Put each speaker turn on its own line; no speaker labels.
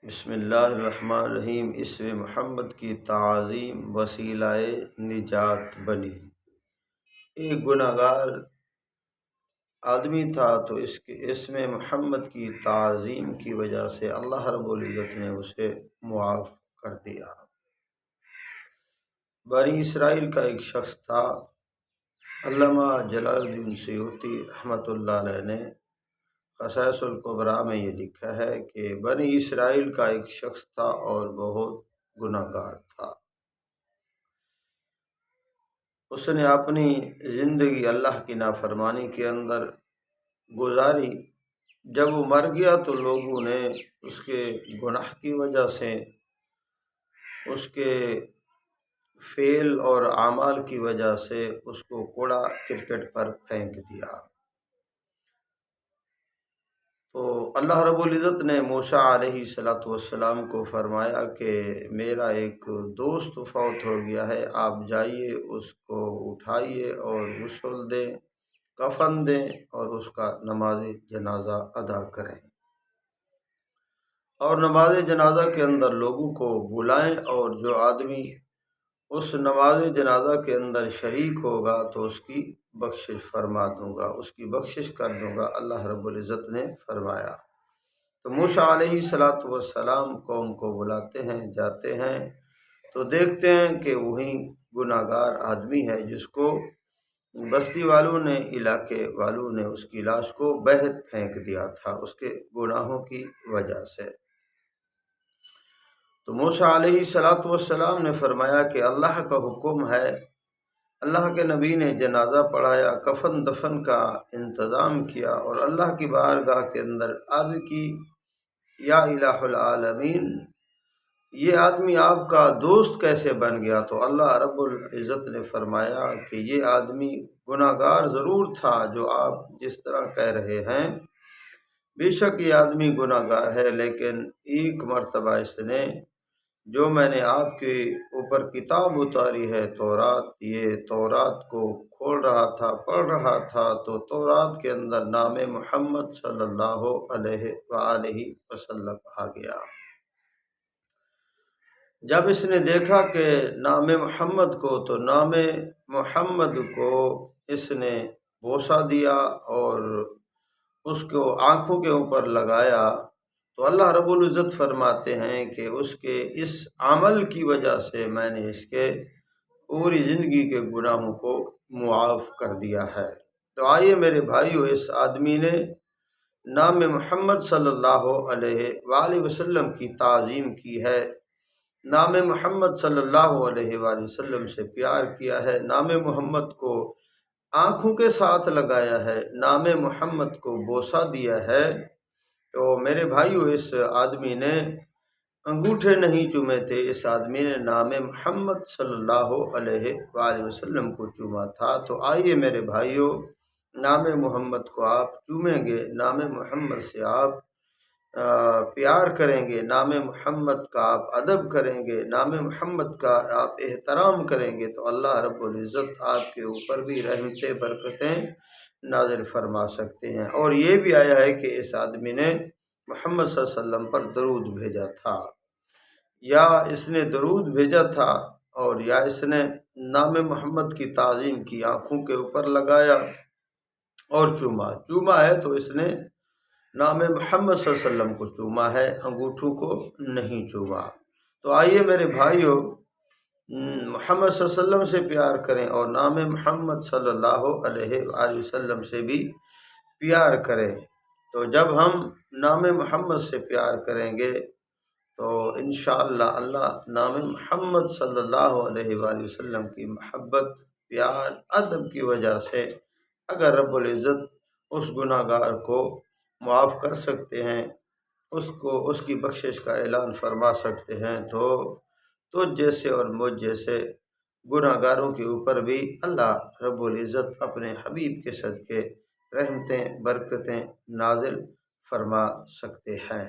بسم اللہ الرحمن الرحیم۔ اسم محمد کی تعظیم وسیلہ نجات بنی۔ ایک گناہ گار آدمی تھا تو اس کے اسم محمد کی تعظیم کی وجہ سے اللہ رب العزت نے اسے معاف کر دیا۔ بنی اسرائیل کا ایک شخص تھا، علامہ جلال الدین سیوطی رحمۃ اللہ علیہ نے خصائص الکبریٰ میں یہ لکھا ہے کہ بنی اسرائیل کا ایک شخص تھا اور بہت گناہ گار تھا۔ اس نے اپنی زندگی اللہ کی نافرمانی کے اندر گزاری۔ جب وہ مر گیا تو لوگوں نے اس کے گناہ کی وجہ سے، اس کے فعل اور اعمال کی وجہ سے اس کو کوڑا کرکٹ پر پھینک دیا۔ تو اللہ رب العزت نے موسیٰ علیہ السلام کو فرمایا کہ میرا ایک دوست فوت ہو گیا ہے، آپ جائیے اس کو اٹھائیے اور غسل دیں، کفن دیں اور اس کا نماز جنازہ ادا کریں، اور نماز جنازہ کے اندر لوگوں کو بلائیں، اور جو آدمی اس نماز جنازہ کے اندر شریک ہوگا تو اس کی بخشش فرما دوں گا، اس کی بخشش کر دوں گا، اللہ رب العزت نے فرمایا۔ تو موسیٰ علیہ السلام قوم کو بلاتے ہیں، جاتے ہیں تو دیکھتے ہیں کہ وہی گناہ گار آدمی ہے جس کو بستی والوں نے، علاقے والوں نے اس کی لاش کو بہر پھینک دیا تھا اس کے گناہوں کی وجہ سے۔ تو موسیٰ علیہ السلام نے فرمایا کہ اللہ کا حکم ہے، اللہ کے نبی نے جنازہ پڑھایا، کفن دفن کا انتظام کیا اور اللہ کی بارگاہ کے اندر عرض کی، یا الہ العالمین، یہ آدمی آپ کا دوست کیسے بن گیا؟ تو اللہ رب العزت نے فرمایا کہ یہ آدمی گناہ گار ضرور تھا جو آپ جس طرح کہہ رہے ہیں، بے شک یہ آدمی گناہ گار ہے، لیکن ایک مرتبہ اس نے، جو میں نے آپ کے اوپر کتاب اتاری ہے تورات، یہ تورات کو کھول رہا تھا، پڑھ رہا تھا تو تورات کے اندر نام محمد صلی اللہ علیہ وآلہ وسلم آ گیا۔ جب اس نے دیکھا کہ نام محمد کو، تو نام محمد کو اس نے بوسہ دیا اور اس کو آنکھوں کے اوپر لگایا۔ تو اللہ رب العزت فرماتے ہیں کہ اس کے اس عمل کی وجہ سے میں نے اس کے پوری زندگی کے گناہوں کو معاف کر دیا ہے۔ تو آئیے میرے بھائیو، اس آدمی نے نام محمد صلی اللہ علیہ وآلہ وسلم کی تعظیم کی ہے، نام محمد صلی اللہ علیہ وآلہ وسلم سے پیار کیا ہے، نام محمد کو آنکھوں کے ساتھ لگایا ہے، نام محمد کو بوسہ دیا ہے۔ تو میرے بھائیو، اس آدمی نے انگوٹھے نہیں چومے تھے، اس آدمی نے نام محمد صلی اللہ علیہ وآلہ وسلم کو چوما تھا۔ تو آئیے میرے بھائیو، نام محمد کو آپ چومیں گے، نام محمد سے آپ پیار کریں گے، نام محمد کا آپ ادب کریں گے، نام محمد کا آپ احترام کریں گے، تو اللہ رب العزت آپ کے اوپر بھی رحمتیں برکتیں نازل فرما سکتے ہیں۔ اور یہ بھی آیا ہے کہ اس آدمی نے محمد صلی اللہ علیہ وسلم پر درود بھیجا تھا، یا اس نے درود بھیجا تھا، اور یا اس نے نام محمد کی تعظیم کی، آنکھوں کے اوپر لگایا اور چوما ہے تو اس نے نام محمد صلی اللہ علیہ وسلم کو چوما ہے، انگوٹھوں کو نہیں چوما۔ تو آئیے میرے بھائیو، محمد صلی اللہ علیہ وسلم سے پیار کریں اور نام محمد صلی اللہ علیہ وآلہ وسلم سے بھی پیار کریں۔ تو جب ہم نام محمد سے پیار کریں گے تو انشاءاللہ اللہ نام محمد صلی اللہ علیہ وآلہ وسلم کی محبت، پیار، ادب کی وجہ سے اگر رب العزت اس گناہ گار کو معاف کر سکتے ہیں، اس کو اس کی بخشش کا اعلان فرما سکتے ہیں، تو جیسے اور مجھ جیسے گناہ گاروں کے اوپر بھی اللہ رب العزت اپنے حبیب کے صدقے رحمتیں برکتیں نازل فرما سکتے ہیں۔